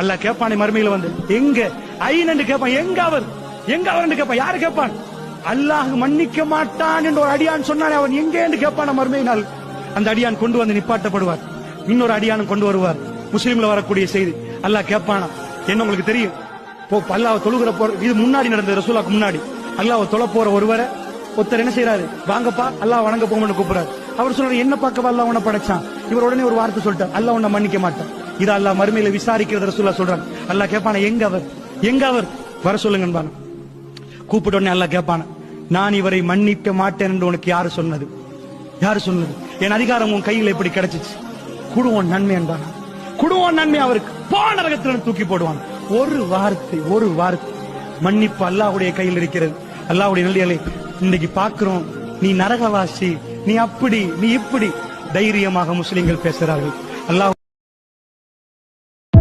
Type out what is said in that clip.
அல்லாஹ் கேட்பானே மறுமையில வந்து, எங்க ஐநண்டு கேட்பான், எங்க அவர் கேட்பான். யாரு கேட்பான்? அல்லாஹ் மன்னிக்க மாட்டான் என்று ஒரு அடியான் சொன்னானே, அவன் எங்கே என்று கேட்பான் மறுமையினால். அந்த அடியான் கொண்டு வந்து நிப்பாட்டப்படுவார், இன்னொரு அடியானும் கொண்டு வருவார். முஸ்லீம்ல வரக்கூடிய செய்தி. அல்லாஹ் கேட்பானா, என்ன உங்களுக்கு தெரியும், அல்லாஹ் தொழுகிற போற, இது முன்னாடி நடந்தது, ரசூலுக்கு முன்னாடி. அல்லாஹ் தொழ போற ஒருவரை ஒருத்தர் என்ன செய்யறாரு, வாங்கப்பா அல்லாஹ் வணங்க போங்கன்னு கூப்பிடுறாரு. அவர் சொல்றாரு, என்ன பார்க்கவா அல்லாஹ் உன்னை படைச்சான். இவர் உடனே ஒரு வார்த்தை சொல்லிட்டார், அல்லாஹ் உன்னை மன்னிக்க மாட்டான். இது அல்லாஹ் மறுமையில விசாரிக்கிறது ரசூலுல்லாஹ் சொல்றாங்க. அல்லாஹ் கேட்பான, எங்க அவர் வர சொல்லுங்க. கூப்பிட்ட உடனே அல்லாஹ் கேட்பான, நான் இவரை மன்னிக்க மாட்டேன் என்று உனக்கு யாரு சொன்னது? என் அதிகாரம் உன் கையில் எப்படி கிடைச்சிச்சு? குடுவோம் நன்மை என்பான், குடுவோம் நன்மை அவருக்கு போன நரகத்தில் தூக்கி போடுவான். ஒரு வார்த்தை மன்னிப்பு அல்லாஹ்வுடைய கையில் இருக்கிறது. அல்லாஹ்வுடைய நல்லியலை இன்னைக்கு பார்க்கிறோம். நீ நரகவாசி, நீ அப்படி, நீ இப்படி தைரியமாக முஸ்லிம்கள் பேசுகிறார்கள். அல்லாஹ்